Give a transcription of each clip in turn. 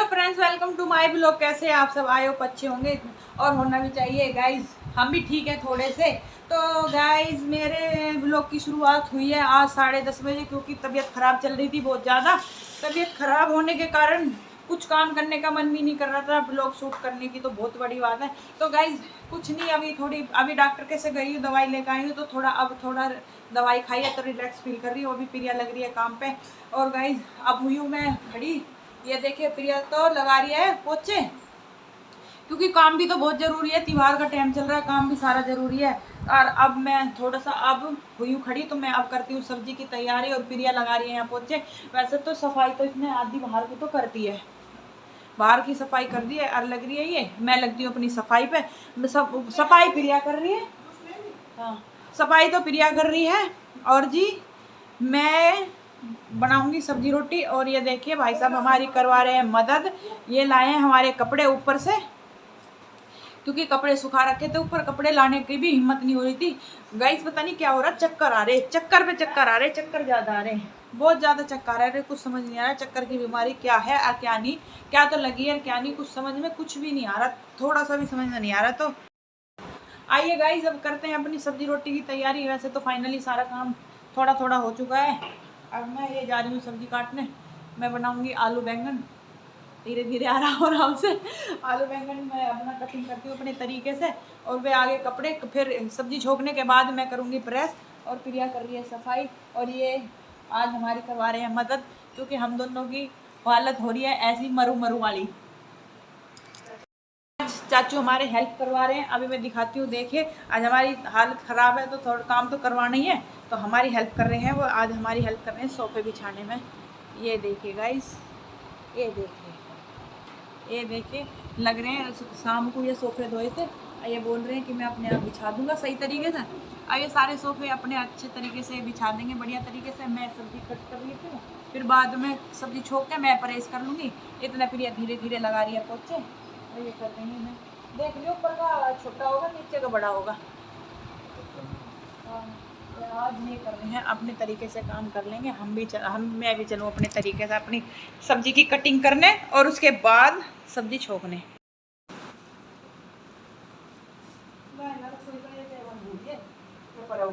Friends, welcome to my blog. कैसे आप सब आए हो? अच्छे होंगे और होना भी चाहिए गाइज। हम भी ठीक है थोड़े से। तो गाइज मेरे ब्लॉग की शुरुआत हुई है आज 10:30 बजे, क्योंकि तबीयत ख़राब चल रही थी बहुत ज़्यादा। तबीयत ख़राब होने के कारण कुछ काम करने का मन भी नहीं कर रहा था। ब्लॉग शूट करने की तो बहुत बड़ी बात है। तो गाइज कुछ नहीं, अभी डॉक्टर के से गई हूँ, दवाई लेकर आई हूँ, तो थोड़ा दवाई खाई है तो रिलैक्स फील कर रही हूँ। अभी प्रिया लग रही है काम पे। और गाइज अब हुई हूँ मैं खड़ी। ये देखिए प्रिया तो लगा रही है पोछे, क्योंकि काम भी तो बहुत ज़रूरी है। त्योहार का टाइम चल रहा है, काम भी सारा ज़रूरी है। और अब मैं थोड़ा सा अब हुई हूँ खड़ी, तो मैं अब करती हूँ सब्जी की तैयारी और प्रिया लगा रही है यहाँ पोछे। वैसे तो सफाई तो इसने आधी बाहर की तो करती है, बाहर की सफाई कर दी है और लग रही है ये मैं लगती हूँ अपनी सफाई पे। सफाई प्रिया कर रही है। हाँ, सफाई तो प्रिया कर रही है और जी मैं बनाऊंगी सब्जी रोटी। और ये देखिए भाई साहब हमारी करवा रहे हैं मदद। ये लाए हैं हमारे कपड़े ऊपर से, क्योंकि कपड़े सुखा रखे थे ऊपर, कपड़े लाने की भी हिम्मत नहीं हो रही थी। गाइस पता नहीं क्या हो रहा, चक्कर आ रहे, चक्कर पे चक्कर आ रहे, चक्कर ज़्यादा आ रहे हैं, बहुत ज़्यादा चक्कर आ रहे। कुछ समझ नहीं आ रहा चक्कर की बीमारी क्या है और क्या नहीं, क्या तो लगी है क्या नहीं, कुछ समझ में कुछ भी नहीं आ रहा, थोड़ा सा भी समझ में नहीं आ रहा। तो आइए गाइस अब करते हैं अपनी सब्जी रोटी की तैयारी। वैसे तो फाइनली सारा काम थोड़ा थोड़ा हो चुका है। अब मैं ये जा रही हूँ सब्जी काटने। मैं बनाऊंगी आलू बैंगन, धीरे धीरे आराम से। आलू बैंगन मैं अपना कटिंग करती हूँ अपने तरीके से, और वे आगे कपड़े, फिर सब्जी छोकने के बाद मैं करूँगी प्रेस। और प्रिया कर रही है सफाई, और ये आज हमारी करवा रहे हैं मदद, क्योंकि हम दोनों की हालत हो रही है ऐसी मरू मरू वाली। चाचू हमारे हेल्प करवा रहे हैं, अभी मैं दिखाती हूँ। देखिए आज हमारी हालत ख़राब है तो थोड़ा काम तो करवाना ही है, तो हमारी हेल्प कर रहे हैं वो। आज हमारी हेल्प कर रहे हैं सोफ़े बिछाने में। ये देखिए गाइस, ये देखिए लग रहे हैं शाम को ये सोफ़े धोए थे, ये बोल रहे हैं कि मैं अपने आप बिछा दूंगा सही तरीके से। अब ये सारे सोफ़े अपने अच्छे तरीके से बिछा देंगे बढ़िया तरीके से। मैं सब्ज़ी कट कर लेती हूँ, फिर बाद में सब्ज़ी छोक के मैं प्रेस कर लूँगी। इतना प्रिया धीरे धीरे लगा रही है पोछे, और ये कर रही हूँ मैं। देख लियो ऊपर का छोटा होगा नीचे का बड़ा होगा। आज ये कर रहे हैं अपने तरीके से काम कर लेंगे। मैं भी चलूँ अपने तरीके से अपनी सब्जी की कटिंग करने, और उसके बाद सब्जी छोकने।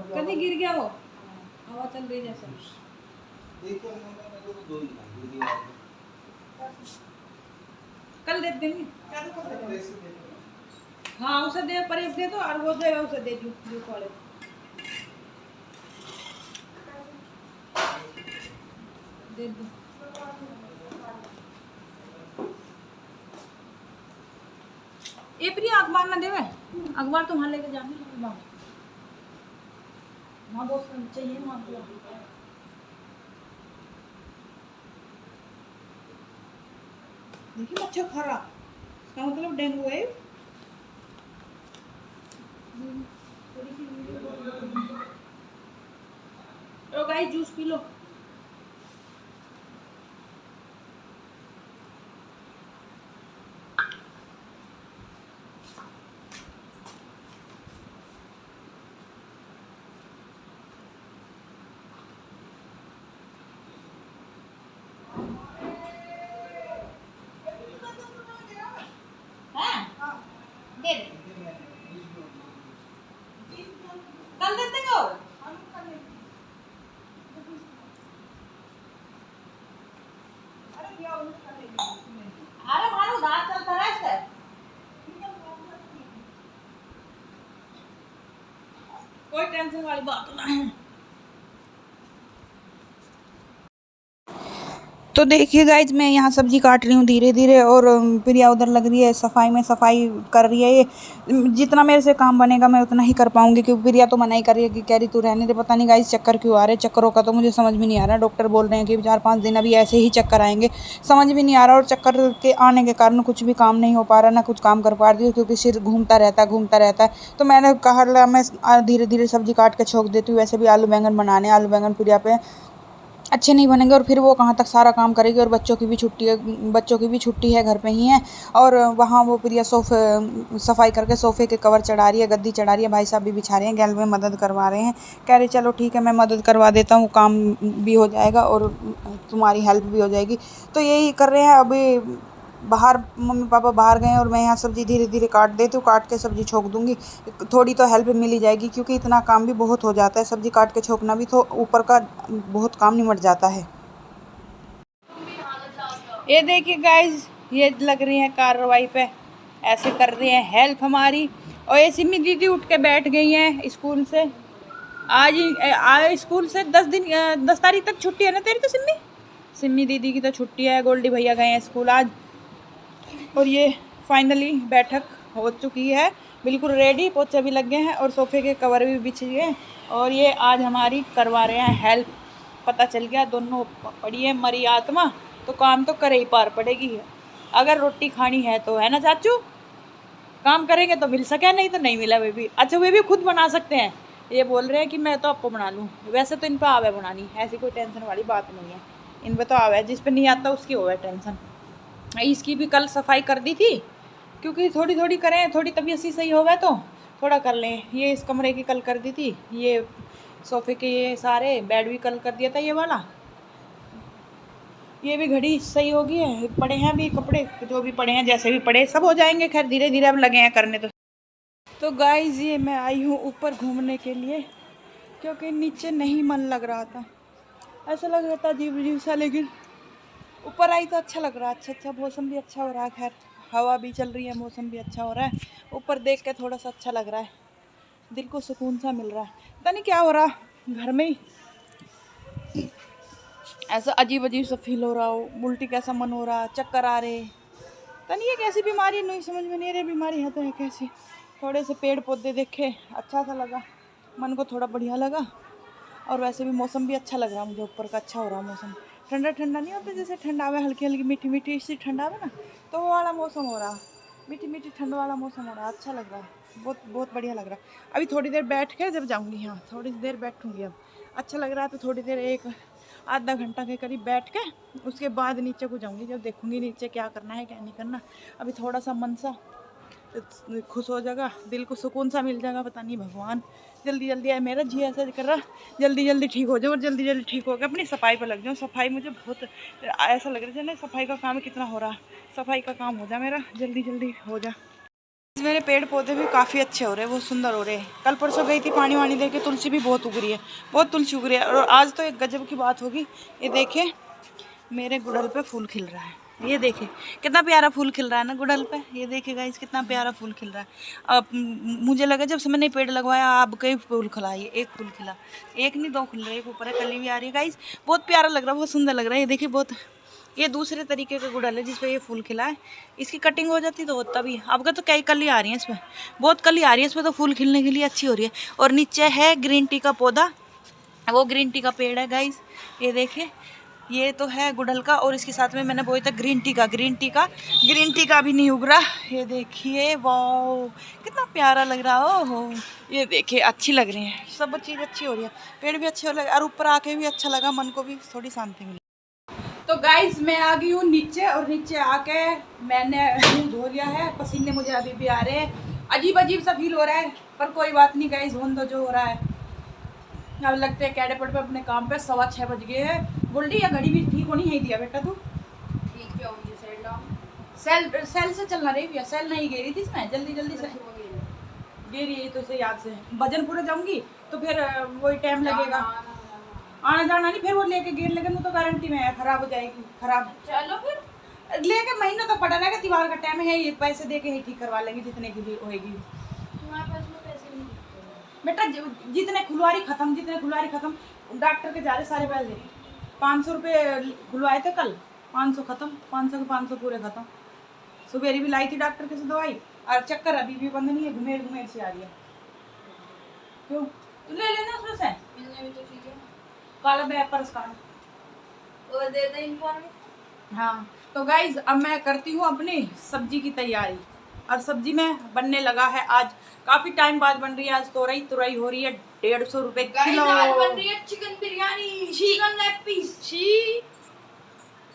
कभी गिर गया वो, हवा चल रही जैसे। कल दे देंगे। हाँ उसे दे, परेश दे दो, और वो दे उसे दे जूस वाले। दे दो। ए प्रिया अखबार ना देवे, अखबार तो वहाँ लेके जाने। वहाँ बहुत चाहिए वहाँ पे। देखिए अच्छा खा रहा, इसका मतलब डेंगू है। तो गाइस जूस पी लो। दे दे, कल दे देंगे। और अरे मारो दांत चलता रहा है, कोई टेंशन वाली बात ना है। तो देखिए गाइज मैं यहाँ सब्जी काट रही हूँ धीरे धीरे, और प्रिया उधर लग रही है सफाई में, सफाई कर रही है। ये जितना मेरे से काम बनेगा मैं उतना ही कर पाऊँगी, क्योंकि प्रिया तो मना ही कर रही है कि कह रही तू रहने दे। पता नहीं गाइज चक्कर क्यों आ रहे हैं, चक्करों का तो मुझे समझ में नहीं आ रहा। डॉक्टर बोल रहे हैं कि 4-5 दिन अभी ऐसे ही चक्कर आएंगे, समझ भी नहीं आ रहा। और चक्कर के आने के कारण कुछ भी काम नहीं हो पा रहा, ना कुछ काम कर पा रही हूँ, क्योंकि सिर घूमता रहता है। तो मैंने कहा मैं धीरे धीरे सब्जी काट के छोक देती हूँ। वैसे भी आलू बैंगन बनाने, आलू बैंगन प्रिया पे अच्छे नहीं बनेंगे, और फिर वो कहाँ तक सारा काम करेगी। और बच्चों की भी छुट्टी है, घर पे ही है। और वहाँ वो प्रिया सफाई करके सोफ़े के कवर चढ़ा रही है, गद्दी चढ़ा रही है। भाई साहब भी बिछा रहे हैं, गैल में मदद करवा रहे हैं। कह रहे चलो ठीक है मैं मदद करवा देता हूँ, काम भी हो जाएगा और तुम्हारी हेल्प भी हो जाएगी। तो यही कर रहे हैं अभी। बाहर मम्मी पापा बाहर गए और मैं यहाँ सब्ज़ी धीरे धीरे काट देती हूँ, काट के सब्ज़ी छोंक दूँगी। थोड़ी तो हेल्प मिल ही जाएगी क्योंकि इतना काम भी बहुत हो जाता है, सब्ज़ी काट के छोंकना भी तो ऊपर का बहुत काम निमट जाता है। ये देखिए गाइज, ये लग रही है कार्रवाई पे, ऐसे कर रही है हेल्प हमारी। और ये सिमी दीदी उठ के बैठ गई हैं स्कूल से। आज स्कूल से 10 तारीख तक छुट्टी है ना तेरी तो सिमी? सिमी दीदी की तो छुट्टी है, गोल्डी भैया गए हैं स्कूल आज। और ये फाइनली बैठक हो चुकी है, बिल्कुल रेडी, पोछे भी लग गए हैं और सोफे के कवर भी बिछ गए। और ये आज हमारी करवा रहे हैं हेल्प। पता चल गया दोनों पड़ी है मरी आत्मा, तो काम तो करे ही पार पड़ेगी। अगर रोटी खानी है तो, है ना चाचू? काम करेंगे तो मिल सके, नहीं तो नहीं मिला। वे भी अच्छा, वे भी खुद बना सकते हैं। ये बोल रहे हैं कि मैं तो आपको बना लूँ। वैसे तो इन पर आवे बनानी, ऐसी कोई टेंशन वाली बात नहीं है। इन पर तो आवे, जिस पर नहीं आता उसकी होवे टेंशन। इसकी भी कल सफाई कर दी थी, क्योंकि थोड़ी थोड़ी करें, थोड़ी तबीयत सी सही हो गए तो थोड़ा कर लें। ये इस कमरे की कल कर दी थी, ये सोफे के ये सारे बेड भी कल कर दिया था, ये वाला। ये भी घड़ी सही होगी है, पड़े हैं अभी कपड़े, जो भी पड़े हैं जैसे भी पड़े सब हो जाएंगे। खैर धीरे धीरे अब लगे हैं करने। तो गाइज ये मैं आई हूँ ऊपर घूमने के लिए, क्योंकि नीचे नहीं मन लग रहा था, ऐसा लग रहा था अजीब अजीब सा। लेकिन ऊपर आई तो अच्छा लग रहा है, अच्छा मौसम भी अच्छा हो रहा है। खैर हवा भी चल रही है, मौसम भी अच्छा हो रहा है। ऊपर देख के थोड़ा सा अच्छा लग रहा है, दिल को सुकून सा मिल रहा है। पता नहीं क्या हो रहा, घर में ही ऐसा अजीब अजीब सा फील हो रहा हो, उल्टी कैसा मन हो रहा, चक्कर आ रहे। पता नहीं ये कैसी बीमारी, नहीं समझ में नहीं रही बीमारी है तो है कैसी। थोड़े से पेड़ पौधे देखे, अच्छा सा लगा, मन को थोड़ा बढ़िया लगा। और वैसे भी मौसम भी अच्छा लग रहा मुझे, ऊपर का अच्छा हो रहा मौसम। ठंडा ठंडा नहीं होता, जैसे ठंडा हुआ हल्की हल्की मीठी मीठी सी ठंडा हुआ ना, तो वो वाला मौसम हो रहा, मीठी मीठी ठंड वाला मौसम हो रहा, अच्छा लग रहा है, बहुत बहुत बढ़िया लग रहा है। अभी थोड़ी देर बैठ के जब जाऊँगी, हाँ थोड़ी देर बैठूँगी। अब अच्छा लग रहा है तो थोड़ी देर, एक आधा घंटा के करीब बैठ के उसके बाद नीचे को जाऊँगी, जब देखूँगी नीचे क्या करना है क्या नहीं करना। अभी थोड़ा सा मन सा खुश हो जाएगा, दिल को सुकून सा मिल जाएगा। पता नहीं भगवान जल्दी जल्दी आए, मेरा जी ऐसा कर रहा जल्दी जल्दी ठीक हो जाए, और जल्दी जल्दी ठीक हो गया अपनी सफाई पर लग जाऊँ। सफाई मुझे बहुत ऐसा लग रहा है ना, सफाई का काम कितना हो रहा है, सफाई का काम हो जाए मेरा, जल्दी जल्दी हो जाए। मेरे पेड़ पौधे भी काफ़ी अच्छे हो रहे हैं, बहुत सुंदर हो रहे हैं। कल परसों गई थी पानी वानी दे के, तुलसी भी बहुत उग रही है, बहुत तुलसी उग रही है। और आज तो एक गजब की बात होगी, ये देखे मेरे गुड़हल पे फूल खिल रहा है, ये देखे कितना प्यारा फूल खिल रहा है ना गुड़हल पे। ये देखे गाइस कितना प्यारा फूल खिल रहा है। अब मुझे लगा जब से मैंने पेड़ लगवाया अब कई फूल खिला, ये एक फूल खिला, एक नहीं दो खिल रहे, एक ऊपर है, कली भी आ रही है गाइस, बहुत प्यारा लग रहा है, बहुत सुंदर लग रहा है। ये देखिए बहुत, ये दूसरे तरीके का गुड़हल है जिसपे ये फूल खिला है। इसकी कटिंग हो जाती तो होता भी। अब का तो कई कली आ रही है इसमें, बहुत कली आ रही है इसमें, तो फूल खिलने के लिए अच्छी हो रही है। और नीचे है ग्रीन टी का पौधा, वो ग्रीन टी का पेड़ है गाइस, ये देखिए ये तो है गुड़हल का। और इसके साथ में मैंने बोया था ग्रीन टी का, ग्रीन टी का भी नहीं उग रहा। ये देखिए वाओ कितना प्यारा लग रहा हो। ये देखिए अच्छी लग रही है, सब चीज़ अच्छी हो रही है, पेड़ भी अच्छे हो लगे, और ऊपर आके भी अच्छा लगा, मन को भी थोड़ी शांति मिली। तो गाइस मैं आ गई हूँ नीचे, और नीचे आके मैंने मुँह धो लिया है, पसीने मुझे अभी भी आ रहे हैं, अजीब अजीब सा फील हो रहा है, पर कोई बात नहीं गाइस, होने दो जो हो रहा है। अब लगते हैं कैडेपट पे अपने काम पे, 6:15 बज गए हैं। गोल्डी या घड़ी भी ठीक होनी है दिया बेटा, तू ठीक क्या होगी सेल से चलना रही भैया, सेल नहीं गिरी थी इसमें, जल्दी जल्दी से गिरी है तो इसे याद से भजनपुर जाऊंगी तो फिर वही टाइम लगेगा, आना जाना नहीं, फिर वो लेके गेट लगे तो गारंटी में है खराब हो जाएगी, खराब। चलो फिर लेके महीना तो पड़ा रहेगा, त्योहार का टाइम है, ये पैसे दे के ही ठीक करवा लेंगे जितने की भी होएगी। तुम्हारे पास में पैसे नहीं बेटा, जितने खुलवारी खत्म, डॉक्टर के जा रहे सारे पैसे, 500 रुपये खुलवाए थे कल, 500 खत्म, 500 के 500 पूरे खत्म। सुबेरी भी लाई थी डॉक्टर के से दवाई, और चक्कर अभी भी बंद नहीं है, घुमेर से आ रही है। क्यों तू ले लेना उसमें से, मिलने भी तो ठीक है, काला बैग पर्स का वो दे दे इनको। हाँ तो गाइज अब मैं करती हूँ अपनी सब्जी की तैयारी, और सब्जी में बनने लगा है आज, काफी टाइम बाद बन रही है आज, तुरई हो रही है 150 रुपए किलो, बन रही है chicken biryani, chicken leg piece, छी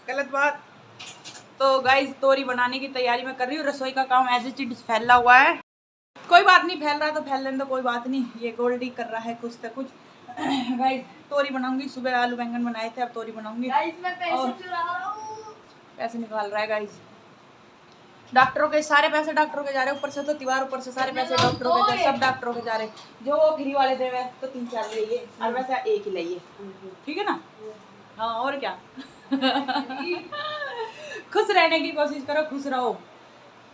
गलत बात। तो गाइज तोरी बनाने की तैयारी मैं कर रही हूँ, रसोई का काम ऐसे चीज फैला हुआ है, कोई बात नहीं, फैल रहा है तो फैल लेने दो, कोई बात नहीं। ये गोल्डी कर रहा है कुछ तो कुछ। गाइज तोरी बनाऊंगी, सुबह आलू बैंगन बनाए थे, अब तोरी बनाऊंगी। गाइज मैं पैसे चुरा रहा हूँ, पैसे निकाल रहा है गाइज, डॉक्टरों के सारे पैसे डॉक्टरों के जा रहे हैं, ऊपर से तो त्योहार, ऊपर से सारे पैसे डॉक्टरों के जा रहे, सब डॉक्टरों के जा रहे। जो वो फ्री वाले दे रहे तो 3-4 लाइए और वैसे एक ही लाइए, ठीक है ना। हाँ और क्या खुश रहने की कोशिश करो, खुश रहो,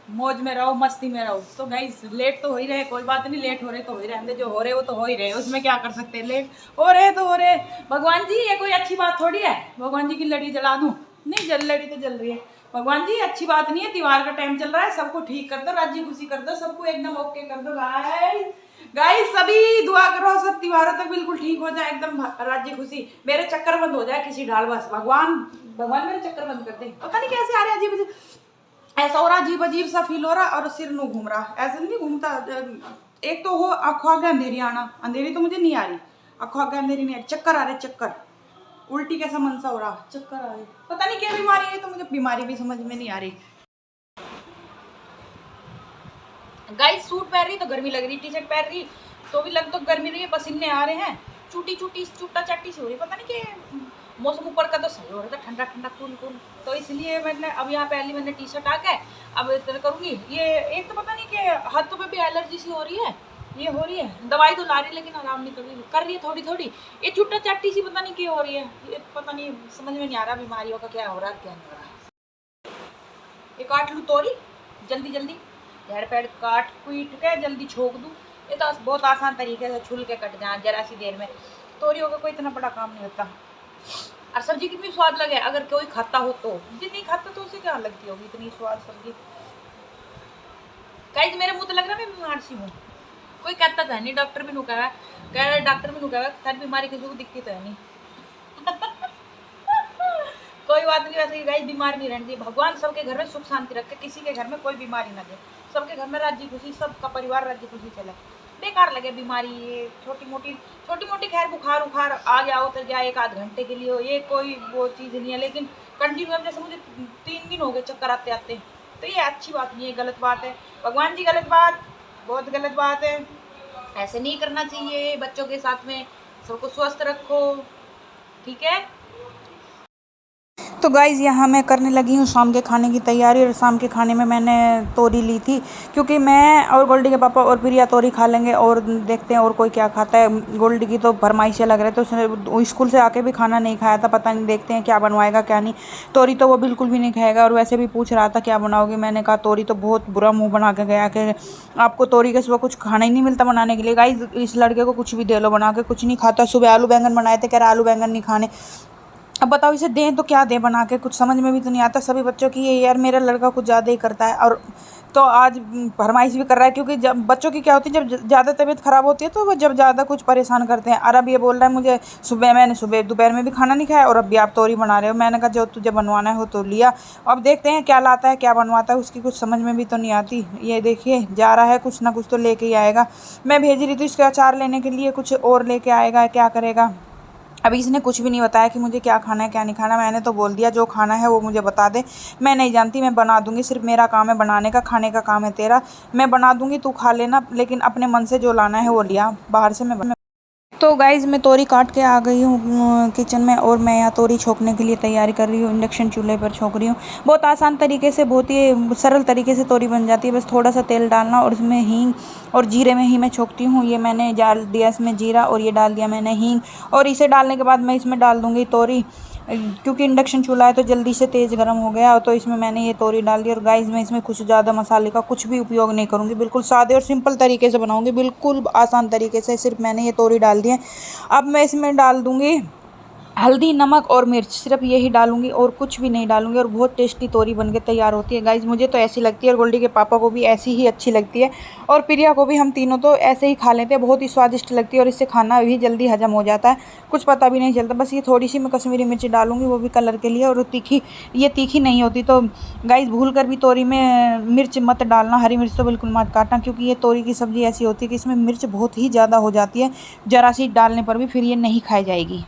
मौज में रहो, मस्ती में रहो। तो गाइस लेट तो हो ही रहे, कोई बात नहीं, लेट हो रहे तो हो ही रहे, जो हो रहे वो तो हो ही रहे, उसमें क्या कर सकते हैं, लेट हो रहे तो हो रहे। भगवान जी ये कोई अच्छी बात थोड़ी है, भगवान जी की लड़ी जला दूँ? नहीं, लड़ी तो जल रही है। भगवान जी अच्छी बात नहीं है, त्योहार का टाइम चल रहा है, सबको ठीक कर दो, राजी खुशी कर दो, सबको एकदम ओके कर दो गाइस। गाइस सभी दुआ करो, सब त्योहारों तक बिल्कुल ठीक हो जाए, एकदम राज्य खुशी, मेरे चक्कर बंद हो जाए किसी ढाल, बस भगवान मेरे चक्कर बंद कर दे। पता नहीं कैसे आ रहे अजीब अजीब, ऐसा हो रहा अजीब अजीब सा फील हो रहा, और सिर नु घूम रहा, ऐसे नहीं घूमता। एक तो हो आंखों आगे अंधेरी आना, अंधेरी तो मुझे नहीं आ रही, आंखों आगे अंधेरी नहीं आ रही, चक्कर आ रहे, चक्कर उल्टी कैसा मन सा हो रहा, चक्कर आ रही, पता नहीं क्या बीमारी है, तो मुझे बीमारी भी समझ में नहीं आ रही। गाइस सूट पहन रही तो गर्मी लग रही, टी शर्ट पहन रही तो भी लग तो गर्मी रही है, पसीने आ रहे हैं, चूटी चूटा चाटी सी हो रही, पता नहीं कि मौसम ऊपर का तो सही हो रहा था, ठंडा ठंडा कूल कूल, तो इसलिए मैंने अब यहाँ पहली मैंने टी शर्ट आ गए, अब इतना करूँगी। ये एक तो पता नहीं कि हाथों पे भी एलर्जी सी हो रही है, ये हो रही है, दवाई तो ला रही लेकिन आराम नहीं कर रही है थोड़ी थोड़ी, ये चुट्टा चाटी सी पता नहीं क्या हो रही है, ये पता नहीं समझ में नहीं आ रहा बीमारियों का क्या हो रहा है क्या नहीं हो रहा। ये काट लूँ तोरी जल्दी जल्दी, झाड़ पेड़ काट पीट के जल्दी छोक दूँ, ये तो बहुत आसान तरीके से छुल के कट जाए जरा सी देर में, तोरियों का कोई इतना बड़ा काम नहीं होता। और सब्जी कितनी स्वाद लगे, अगर कोई खाता हो तो, जिन नहीं खाता तो उसे क्या लगती होगी इतनी स्वाद सब्जी। गाइस मेरे मुंह तो लग रहा है मैं बीमार सी हूँ, कोई कहता था नहीं, डॉक्टर भी कह रहा है, डॉक्टर भी कह रहा है सारी बीमारी किसी को दिखती तो है नहीं कोई बात नहीं, वैसे गाइस बीमार नहीं रहनी चाहिए, भगवान सबके घर में सुख शांति रखे, किसी के घर में कोई बीमारी ना दे, सबके घर में राज्य खुशी, सबका परिवार राज्य खुशी चले। बेकार लगे बीमारी, ये छोटी मोटी खैर बुखार उखार आ गया उतर गया 1-8 घंटे के लिए हो, ये कोई वो चीज़ नहीं है, लेकिन कंटिन्यू जैसे मुझे 3 दिन हो गए चक्कर आते आते, तो ये अच्छी बात नहीं है, गलत बात है, भगवान जी गलत बात, बहुत गलत बात है, ऐसे नहीं करना चाहिए। बच्चों के साथ में सबको स्वस्थ रखो, ठीक है। तो गाइज़ यहाँ मैं करने लगी हूँ शाम के खाने की तैयारी, और शाम के खाने में मैंने तोरी ली थी, क्योंकि मैं और गोल्डी के पापा और प्रिया तोरी खा लेंगे, और देखते हैं और कोई क्या खाता है। गोल्डी की तो फरमाइशें लग रहे थे, उसने स्कूल से आके भी खाना नहीं खाया था, पता नहीं देखते हैं क्या बनवाएगा क्या नहीं। तोरी तो वो बिल्कुल भी नहीं खाएगा, और वैसे भी पूछ रहा था क्या बनाओगे, मैंने कहा तोरी तो बहुत बुरा मुँह बना के गया कि आपको तोरी के सुबह कुछ खाना ही नहीं मिलता बनाने के लिए। गाइज़ इस लड़के को कुछ भी दे लो बना के, कुछ नहीं खाता। सुबह आलू बैंगन बनाए थे, कह रहा आलू बैंगन नहीं खाने, अब बताओ इसे दें तो क्या दें बना के, कुछ समझ में भी तो नहीं आता। सभी बच्चों की ये यार मेरा लड़का कुछ ज़्यादा ही करता है, और तो आज फरमाइश भी कर रहा है, क्योंकि जब बच्चों की क्या होती है, जब ज़्यादा तबीयत ख़राब होती है तो वो जब ज़्यादा कुछ परेशान करते हैं। और अब ये बोल रहा है मुझे मैंने सुबह दोपहर में भी खाना नहीं खाया, और अब भी आप तोरी बना रहे हो। मैंने कहा जो तुझे बनवाना है वो तो लिया, अब देखते हैं क्या लाता है क्या बनवाता है, उसकी कुछ समझ में भी तो नहीं आती। ये देखिए जा रहा है, कुछ ना कुछ तो लेके ही आएगा। मैं भेज रही थी इसके अचार लेने के लिए, कुछ और लेके आएगा, क्या करेगा। अभी इसने कुछ भी नहीं बताया कि मुझे क्या खाना है क्या नहीं खाना। मैंने तो बोल दिया जो खाना है वो मुझे बता दे, मैं नहीं जानती, मैं बना दूंगी, सिर्फ मेरा काम है बनाने का, खाने का काम है तेरा। मैं बना दूंगी, तू खा लेना, लेकिन अपने मन से जो लाना है वो लिया, बाहर से मैं तो गाइज़ मैं तोरी काट के आ गई हूँ किचन में, और मैं यहाँ तोरी छोंकने के लिए तैयारी कर रही हूँ। इंडक्शन चूल्हे पर छोंक रही हूँ, बहुत आसान तरीके से, बहुत ही सरल तरीके से तोरी बन जाती है। बस थोड़ा सा तेल डालना, और उसमें हींग और जीरे में ही मैं छोंकती हूँ। ये मैंने डाल दिया इसमें जीरा, और ये डाल दिया मैंने हींग, और इसे डालने के बाद मैं इसमें डाल दूँगी तोरी, क्योंकि इंडक्शन चूल्हा है तो जल्दी से तेज़ गर्म हो गया। तो इसमें मैंने ये तोरी डाल दी। और गाइस मैं इसमें कुछ ज़्यादा मसाले का कुछ भी उपयोग नहीं करूँगी, बिल्कुल सादे और सिंपल तरीके से बनाऊँगी, बिल्कुल आसान तरीके से। सिर्फ मैंने ये तोरी डाल दी है। अब मैं इसमें डाल दूँगी हल्दी, नमक और मिर्च, सिर्फ यही डालूंगी और कुछ भी नहीं डालूंगी, और बहुत टेस्टी तोरी बनके तैयार होती है। गाइज मुझे तो ऐसी लगती है, और गोल्डी के पापा को भी ऐसी ही अच्छी लगती है, और प्रिया को भी। हम तीनों तो ऐसे ही खा लेते हैं, बहुत ही स्वादिष्ट लगती है, और इससे खाना भी जल्दी हजम हो जाता है, कुछ पता भी नहीं चलता। बस ये थोड़ी सी मैं कश्मीरी मिर्च डालूंगी, वो भी कलर के लिए, और तीखी, ये तीखी नहीं होती। तो गाइज भूल कर भी तोरी में मिर्च मत डालना, हरी मिर्च तो बिल्कुल मत काटना, क्योंकि ये तोरी की सब्ज़ी ऐसी होती है कि इसमें मिर्च बहुत ही ज़्यादा हो जाती है, ज़रा सी डालने पर भी फिर ये नहीं खाई जाएगी।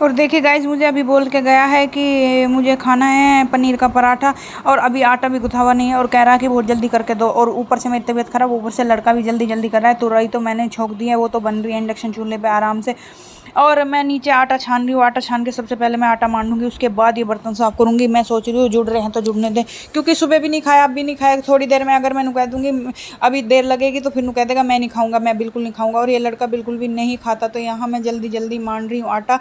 और देखिए गाइज मुझे अभी बोल के गया है कि मुझे खाना है पनीर का पराठा, और अभी आटा भी गुथा हुआ नहीं है, और कह रहा है कि बहुत जल्दी करके दो। और ऊपर से मेरी तबीयत ख़राब, ऊपर से लड़का भी जल्दी जल्दी कर रहा है। तुरई तो मैंने छोंक दी है, वो तो बन रही है इंडक्शन चूल्हे पे आराम से। और मैं नीचे आटा छान रही हूँ। आटा छान के सबसे पहले मैं आटा मान लूँगी, उसके बाद ये बर्तन साफ़ करूँगी। मैं सोच रही हूँ जुड़ रहे हैं तो जुड़ने दें, क्योंकि सुबह भी नहीं खाया, अब भी नहीं खाया। थोड़ी देर में अगर मैंने कह दूँगी अभी देर लगेगी तो फिर कह देगा मैं नहीं खाऊँगा, मैं बिल्कुल नहीं खाऊँगा। और ये लड़का बिल्कुल भी नहीं खाता, तो यहाँ मैं जल्दी जल्दी मान रही हूँ आटा।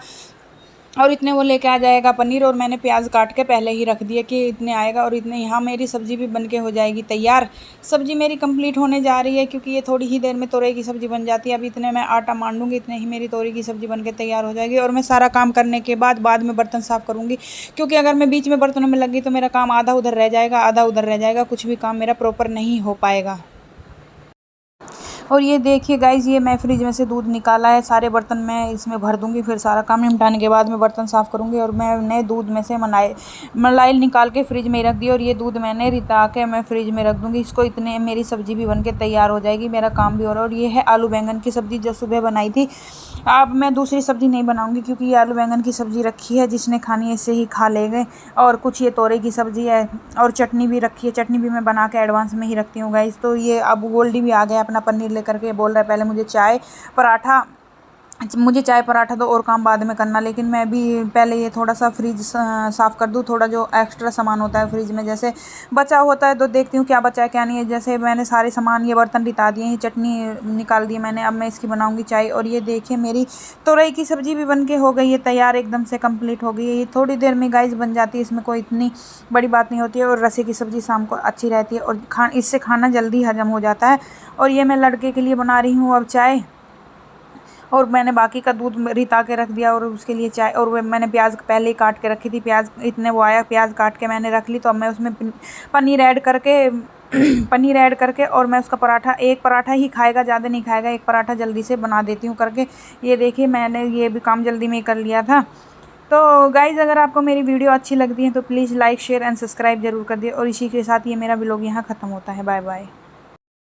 और इतने वो लेके आ जाएगा पनीर, और मैंने प्याज काट के पहले ही रख दिया कि इतने आएगा। और इतने यहाँ मेरी सब्ज़ी भी बन के हो जाएगी तैयार। सब्ज़ी मेरी कंप्लीट होने जा रही है, क्योंकि ये थोड़ी ही देर में तोरई की सब्ज़ी बन जाती है। अभी इतने मैं आटा मान लूँगी, इतने ही मेरी तोरई की सब्ज़ी बन के तैयार हो जाएगी। और मैं सारा काम करने के बाद में बर्तन साफ़ करूँगी, क्योंकि अगर मैं बीच में बर्तनों में लगी तो मेरा काम आधा उधर रह जाएगा, आधा उधर रह जाएगा, कुछ भी काम मेरा प्रॉपर नहीं हो पाएगा। और ये देखिए गाइज़, ये मैं फ्रिज में से दूध निकाला है। सारे बर्तन मैं इसमें भर दूँगी, फिर सारा काम निपटाने के बाद में बर्तन साफ़ करूँगी। और मैंने दूध में से मलाई निकाल के फ्रिज में रख दी, और ये दूध मैंने रिता के मैं फ्रिज में रख दूँगी इसको। इतने मेरी सब्ज़ी भी बन के तैयार हो जाएगी, मेरा काम भी हो रहा है। और ये है आलू बैंगन की सब्ज़ी जो सुबह बनाई थी। अब मैं दूसरी सब्ज़ी नहीं बनाऊँगी, क्योंकि ये आलू बैंगन की सब्ज़ी रखी है, जिसने खानी है इससे ही खा लेंगे। और कुछ ये तोरई की सब्ज़ी है, और चटनी भी रखी है। चटनी भी मैं बना के एडवांस में ही रखती हूँ गाइज़। तो ये अब गोल्डी भी आ गया अपना पनीर लेकर के, बोल रहा है पहले मुझे चाय पराठा दो और काम बाद में करना। लेकिन मैं भी पहले ये थोड़ा सा फ्रिज साफ़ कर दूँ, थोड़ा जो एक्स्ट्रा सामान होता है फ्रिज में जैसे बचा होता है, तो देखती हूँ क्या बचा है क्या नहीं है। जैसे मैंने सारे सामान ये बर्तन रिता दिए हैं, चटनी निकाल दी मैंने, अब मैं इसकी बनाऊँगी चाय। और ये देखिए मेरी तोरई की सब्ज़ी भी बन के हो गई है तैयार, एकदम से कंप्लीट हो गई है। ये थोड़ी देर में गाइस बन जाती है, इसमें कोई इतनी बड़ी बात नहीं होती है। और रसे की सब्ज़ी शाम को अच्छी रहती है, और इससे खाना जल्दी हजम हो जाता है। और ये मैं लड़के के लिए बना रही हूँ अब चाय, और मैंने बाकी का दूध रिता के रख दिया, और उसके लिए चाय। और वो मैंने प्याज पहले ही काट के रखी थी, प्याज इतने वो आया, प्याज काट के मैंने रख ली। तो अब मैं उसमें पनीर ऐड करके और मैं उसका पराठा, एक पराठा ही खाएगा, ज़्यादा नहीं खाएगा, एक पराठा जल्दी से बना देती हूँ करके। ये देखिए मैंने ये भी काम जल्दी में ही कर लिया था। तो गाइज़, अगर आपको मेरी वीडियो अच्छी लगती है तो please like share and subscribe जरूर कर दिए। और इसी के साथ ये मेरा व्लॉग यहाँ ख़त्म होता है। Bye bye.